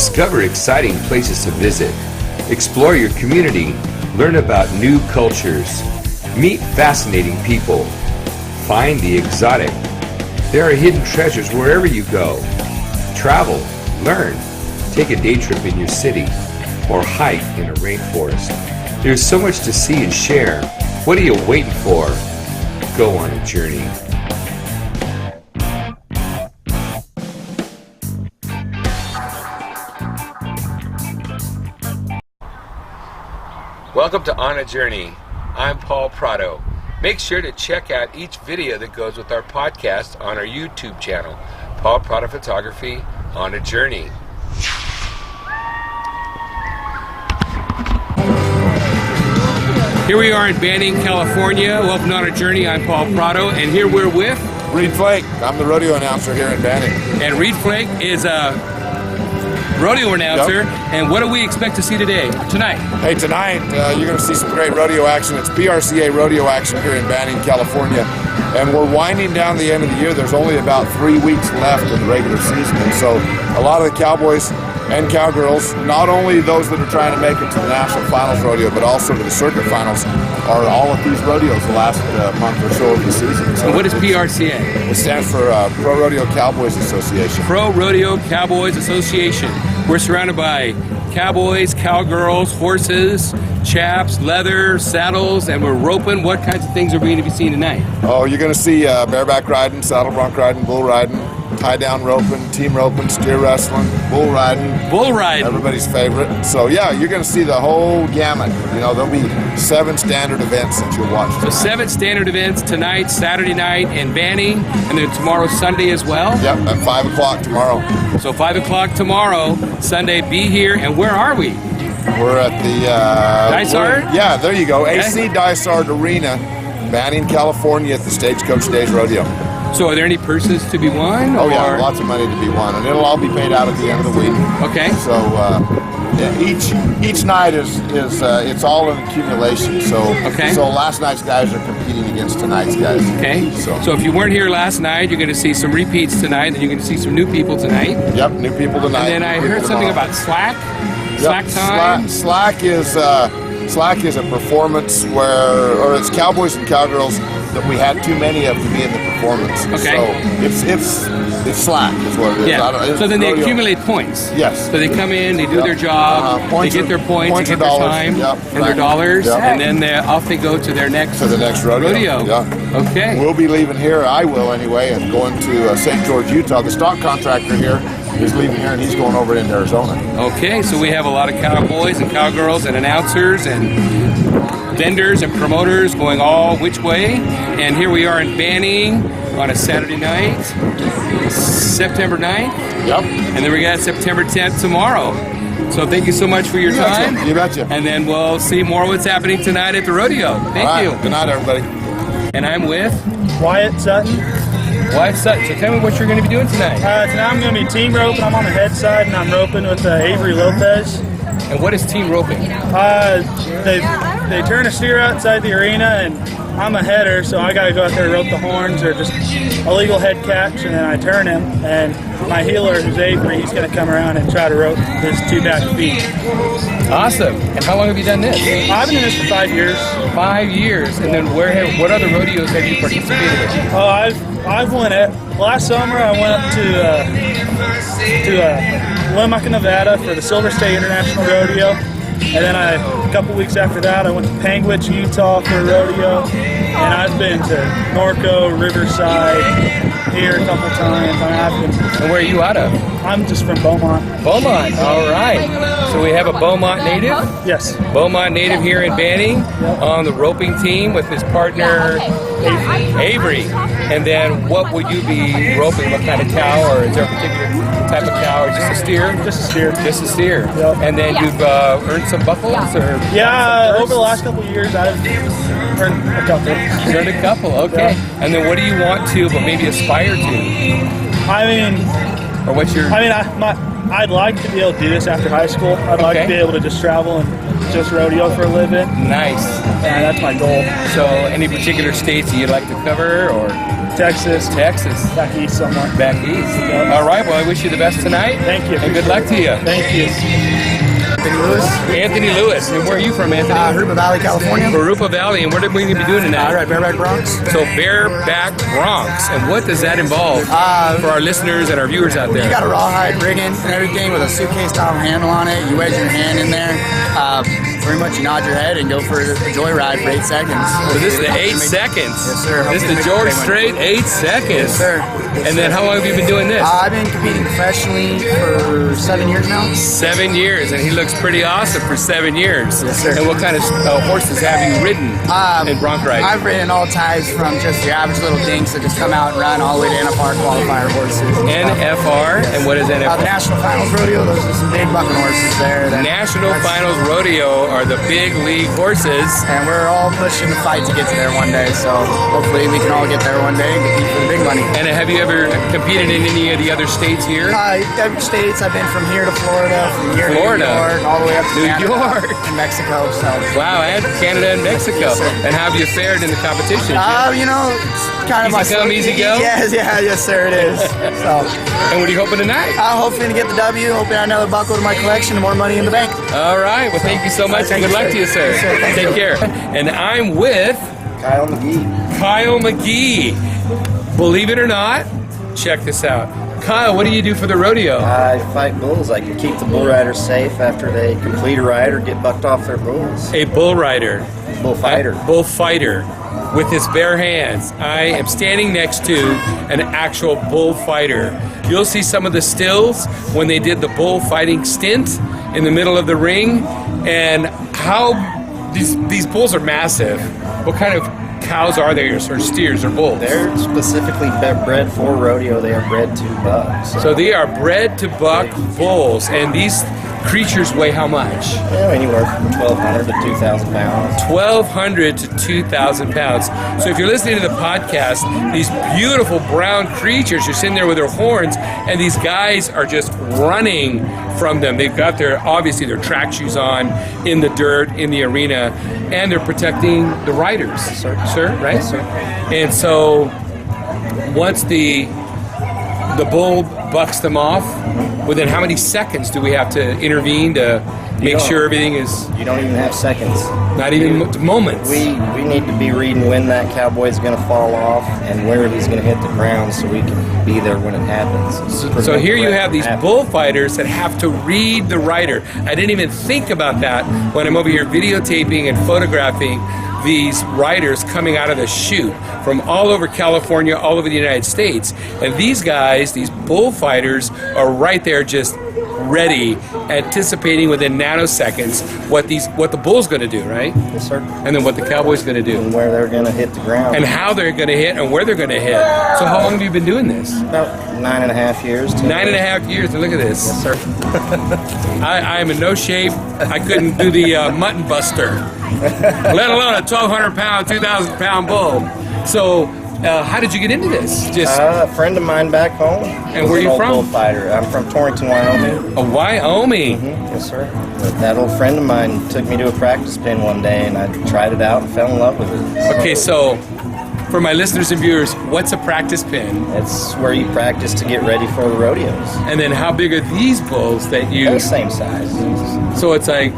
Discover exciting places to visit. Explore your community. Learn about new cultures. Meet fascinating people. Find the exotic. There are hidden treasures wherever you go. Travel, learn, take a day trip in your city, or hike in a rainforest. There's so much to see and share. What are you waiting for? Go on a journey. Welcome to On a Journey. I'm Paul Prado. Make sure to check out each video that goes with our podcast on our YouTube channel, Paul Prado Photography on a Journey. Here we are in Banning, California. Welcome to On a Journey. I'm Paul Prado, and here we're with Reed Flake. I'm the rodeo announcer here in Banning. And Reed Flake is a rodeo announcer. Yep. And what do we expect to see tonight? Hey, tonight you're going to see some great rodeo action. It's PRCA rodeo action here in Banning, California. And we're winding down the end of the year. There's only about 3 weeks left in the regular season. And so a lot of the cowboys and cowgirls, not only those that are trying to make it to the National Finals Rodeo, but also to the Circuit Finals, are all at these rodeos the last month or so of the season. So and what is PRCA? It stands for Pro Rodeo Cowboys Association. Pro Rodeo Cowboys Association. We're surrounded by cowboys, cowgirls, horses, chaps, leather, saddles, and we're roping. What kinds of things are we going to be seeing tonight? Oh, you're going to see bareback riding, saddle bronc riding, bull riding, tie-down roping, team roping, steer wrestling, bull riding. Bull riding. Everybody's favorite. So, yeah, you're going to see the whole gamut. You know, there'll be 7 standard events that you'll watch. So 7 standard events tonight, Saturday night in Banning, and then tomorrow, Sunday as well? Yep, at 5 o'clock tomorrow. So 5 o'clock tomorrow, Sunday, be here. And where are we? We're at the... Dysart? Yeah, there you go. Okay. AC Dysart Arena, Banning, California at the Stagecoach Days Rodeo. So are there any purses to be won? Oh, yeah, lots of money to be won, and it'll all be paid out at the end of the week. Okay. So yeah, each night is it's all an accumulation. So okay. So last night's guys are competing against tonight's guys. Okay. So if you weren't here last night, you're going to see some repeats tonight, and you're going to see some new people tonight. Yep, new people tonight. And then I heard something about slack. Yep. Slack time. Slack is a performance or it's cowboys and cowgirls that we had too many of to be in the performance. Okay. So it's slack is what it is. Yeah. So then they accumulate points. Yes. So they come in, they do their job, they get their points, they get their time, and their dollars, and then off they go to their next rodeo. Yeah. Okay. We'll be leaving here. I will anyway, and going to St. George, Utah. The stock contractor here is leaving here, and he's going over into Arizona. Okay. So we have a lot of cowboys and cowgirls and announcers and vendors and promoters going all which way, and here we are in Banning on a Saturday night, September 9th. Yep. And then we got September 10th tomorrow. So thank you so much for your time. You betcha. And then we'll see more what's happening tonight at the rodeo. Thank you. Good night, everybody. And I'm with Wyatt Sutton. Wyatt Sutton. So tell me what you're going to be doing tonight. Tonight I'm going to be team roping. I'm on the head side, and I'm roping with Avery Lopez. And what is team roping? They turn a steer outside the arena, and I'm a header, so I got to go out there and rope the horns or just a legal head catch, and then I turn him. And my heeler, who's Avery, he's going to come around and try to rope his 2 back feet. Awesome. And how long have you done this? I've been doing this for 5 years. 5 years. And then what other rodeos have you participated in? Oh, I've won it. Last summer I went up to Winnemucca, Nevada for the Silver State International Rodeo. And then a couple weeks after that, I went to Panguitch, Utah for a rodeo. And I've been to Norco, Riverside, here a couple times. And where are you out of? I'm just from Beaumont. Beaumont, all right. So we have a Beaumont native? Yes. Beaumont native here in Banning on the roping team with his partner Avery. And then what would you be roping? What kind of cow, or is there a particular type of cow, or just a steer? Just a steer. Just a steer. Yep. And then you've earned some buckles? Or over the last couple of years I've earned a couple. You earned a couple, okay. Yeah. And then what do you want to, but maybe aspire to? I mean, or what's your? I mean, I'd like to be able to do this after high school. I'd like to be able to just travel and just rodeo for a living. Nice. Yeah, that's my goal. So, any particular states that you'd like to cover, or? Texas. Back east somewhere. Back east. Yep. All right. Well, I wish you the best tonight. Thank you. And good luck to you. Thank you. Anthony Lewis. And where are you from, Anthony? Harupa Valley, California. Harupa Valley. And what are we going to be doing tonight? I ride bareback broncs. So bareback broncs. And what does that involve for our listeners and our viewers out there? You got a rawhide rigging and everything with a suitcase-style handle on it. You wedge your hand in there. Pretty much you nod your head and go for a joyride for 8 seconds. So this is the 8 seconds. Yes, sir. This is the George Strait 8 seconds. Yes, sir. And then how long have you been doing this? I've been competing professionally for 7 years now. 7 years, and he looks pretty awesome for 7 years. Yes, sir. And what kind of horses have you ridden in bronc riding? I've ridden all types from just your average little dinks that just come out and run all the way to NFR qualifier horses. NFR? Yes. And what is NFR? The National Finals Rodeo. Those are some big bucking horses there. National Finals Rodeo are the big league horses. And we're all pushing the fight to get to there one day, so hopefully we can all get there one day and compete for the big money. And have you ever competed in any of the other states here? Every states. I've been from here to Florida, from here to New York, all the way up to Canada and Mexico. So. Wow, and Canada and Mexico. Yes, and how have you fared in the competition? You know, it's kind of easy come, easy go? Yes, sir, it is. So. And what are you hoping tonight? Hoping to get the W, hoping I another buckle to my collection and more money in the bank. All right, well, thank you so much, and good luck to you, sir. Take care. And I'm with Kyle McGee. Kyle McGee. Believe it or not, check this out. Kyle, what do you do for the rodeo? I fight bulls. I can keep the bull riders safe after they complete a ride or get bucked off their bulls. A bull rider. Bullfighter. Bullfighter. With his bare hands. I am standing next to an actual bullfighter. You'll see some of the stills when they did the bullfighting stint in the middle of the ring, and how these bulls are massive. What kind of cows are they, or steers or bulls? They're specifically bred for rodeo. They are bred to buck. So they are bred to buck bulls, and these creatures weigh how much? Anywhere from 1,200 to 2,000 pounds. 1,200 to 2,000 pounds. So if you're listening to the podcast, these beautiful brown creatures are sitting there with their horns, and these guys are just running from them. They've got obviously their track shoes on in the dirt, in the arena, and they're protecting the riders. Sir, right? Yes, sir. And so once the bull bucks them off, within how many seconds do we have to intervene to make sure everything is... You don't even have seconds. Not even moments. We need to be reading when that cowboy's going to fall off and where he's going to hit the ground so we can be there when it happens. So here you have these bullfighters that have to read the rider. I didn't even think about that when I'm over here videotaping and photographing these riders coming out of the chute from all over California, all over the United States. And these guys, these bullfighters, are right there just ready, anticipating within nanoseconds what the bull's going to do, right? Yes, sir. And then what the cowboy's going to do. And where they're going to hit the ground. And how they're going to hit and where they're going to hit. So how long have you been doing this? About 9.5 years. 9.5 years, and look at this. Yes, sir. I am in no shape. I couldn't do the mutton buster, let alone a 1,200 pound, 2,000 pound bull. So how did you get into this? Just a friend of mine back home. And where are you from? Bullfighter. I'm from Torrington, Wyoming. Wyoming. Mm-hmm. Yes, sir. But that old friend of mine took me to a practice pen one day, and I tried it out and fell in love with it. Okay, so for my listeners and viewers, what's a practice pen? It's where you practice to get ready for the rodeos. And then how big are these bulls that you... They're the same size. So it's like,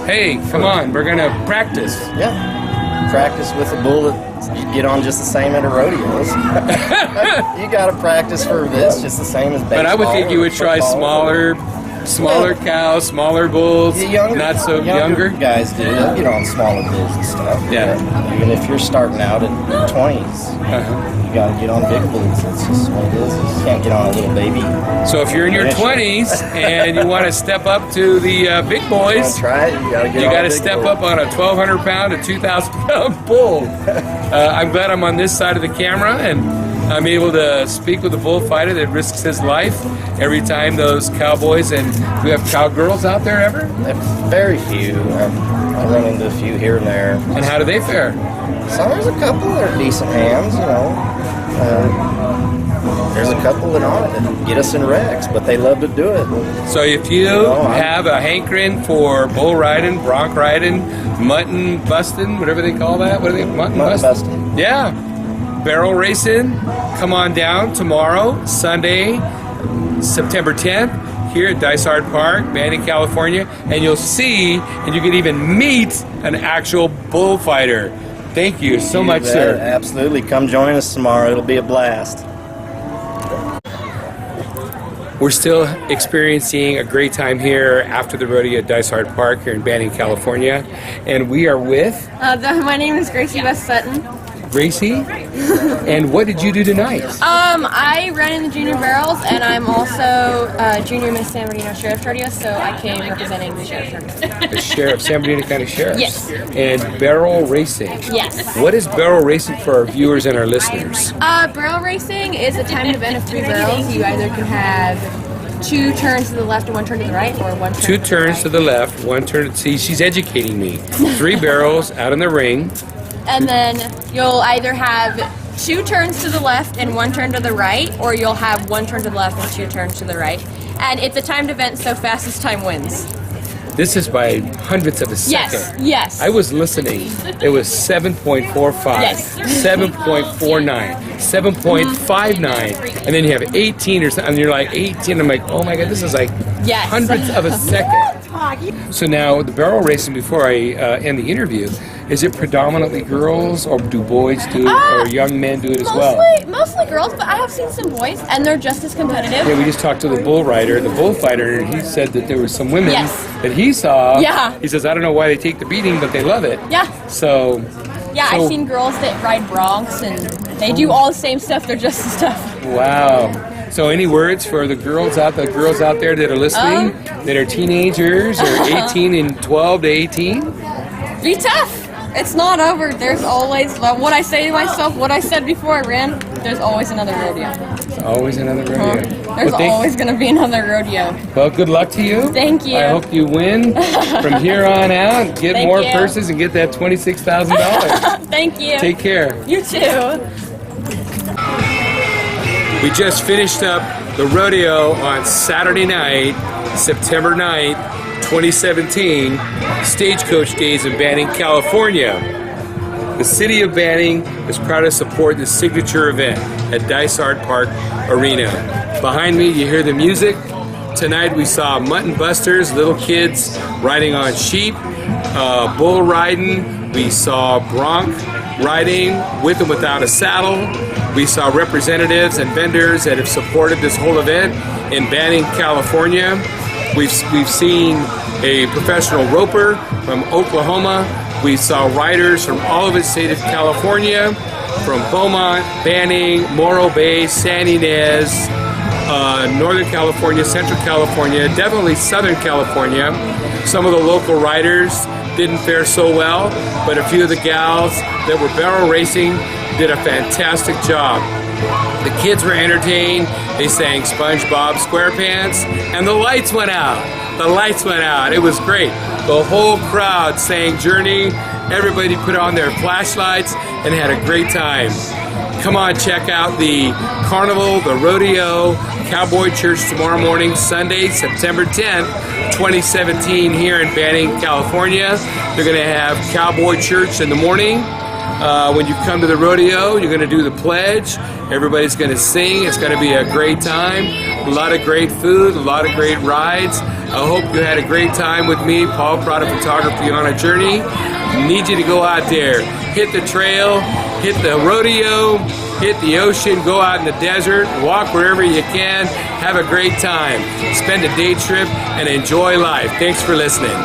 hey, come on, we're going to practice. Yeah. Practice with a bull that you get on just the same at a rodeo. You got to practice for this just the same as baseball. But I would think you would try smaller cows, smaller bulls, not so younger guys do. They'll get on smaller bulls and stuff. Yeah. Even if you're starting out in your 20s, you got to get on big bulls. That's just what it is. You can't get on a little baby. So if you're in your 20s and you want to step up to the big boys, try it. You got to step up on a 1,200 pound to 2,000 pound bull. I'm glad I'm on this side of the camera and I'm able to speak with a bullfighter that risks his life every time those cowboys, and do we have cowgirls out there ever? Very few. I run into a few here and there. And how do they fare? So there's a couple that are decent hams, you know. There's a couple that aren't that get us in wrecks, but they love to do it. So if you have a hankering for bull riding, bronc riding, mutton busting, whatever they call that, what are they? Mutton busting. Yeah. Barrel racing, come on down tomorrow, Sunday, September 10th, here at Dysart Park, Banning, California, and you'll see, and you can even meet an actual bullfighter. Thank you so much, sir. Absolutely. Come join us tomorrow. It'll be a blast. We're still experiencing a great time here after the rodeo at Dysart Park here in Banning, California, and we are with My name is Gracie West Sutton. Gracie. And what did you do tonight? I ran in the junior barrels, and I'm also junior Miss San Bernardino Sheriff's Rodeo, so I came representing the Sheriff's Rodeo. The Sheriff, San Bernardino County Sheriff. Yes. And barrel racing. Yes. What is barrel racing for our viewers and our listeners? Barrel racing is a timed event of 3 barrels. You either can have 2 turns to the left and 1 turn to the right, or 1 turn 2 to turns the to the left, 1 turn. See, she's educating me. 3 barrels out in the ring. And then you'll either have 2 turns to the left and 1 turn to the right, or you'll have 1 turn to the left and 2 turns to the right. And it's a timed event, so fastest time wins. This is by hundredths of a second. Yes, yes. I was listening. It was 7.45, Yes. 7.49, 7.59, and then you have 18 or something, and you're like 18. I'm like, oh my God, this is like Yes. hundredths of a second. So now the barrel racing, before I end the interview, is it predominantly girls, or do boys do it, or young men do it as well? Mostly girls, but I have seen some boys, and they're just as competitive. Yeah, we just talked to the bull rider, the bullfighter, and he said that there were some women Yes. that he saw. Yeah. He says, I don't know why they take the beating, but they love it. Yeah. So. Yeah, I've seen girls that ride broncs, and they do all the same stuff. They're just as tough. Wow. So any words for the girls out there that are listening, that are teenagers, or 18 and 12 to 18? Be tough. It's not over. There's always, what I say to myself, what I said before I ran, there's always another rodeo. There's always another rodeo. There's always going to be another rodeo. Well, good luck to you. Thank you. I hope you win from here on out, get more purses, and get that $26,000. Thank you. Take care. You too. We just finished up the rodeo on Saturday night, September 9th, 2017, Stagecoach Days in Banning, California. The city of Banning is proud to support this signature event at Dysart Park Arena. Behind me, you hear the music. Tonight we saw mutton busters, little kids riding on sheep, bull riding. We saw bronc riding with and without a saddle. We saw representatives and vendors that have supported this whole event in Banning, California. We've seen a professional roper from Oklahoma. We saw riders from all of the state of California, from Beaumont, Banning, Morro Bay, San Ynez, Northern California, Central California, definitely Southern California. Some of the local riders didn't fare so well, but a few of the gals that were barrel racing did a fantastic job. The kids were entertained. They sang SpongeBob SquarePants, and the lights went out. The lights went out. It was great. The whole crowd sang Journey. Everybody put on their flashlights and had a great time. Come on, check out the carnival, the rodeo, Cowboy Church tomorrow morning, Sunday, September 10th, 2017, here in Banning, California. They're going to have Cowboy Church in the morning. When you come to the rodeo, you're going to do the pledge. Everybody's going to sing. It's going to be a great time. A lot of great food, a lot of great rides. I hope you had a great time with me, Paul Prada Photography on a Journey. I need you to go out there, hit the trail, hit the rodeo, hit the ocean, go out in the desert, walk wherever you can, have a great time. Spend a day trip and enjoy life. Thanks for listening.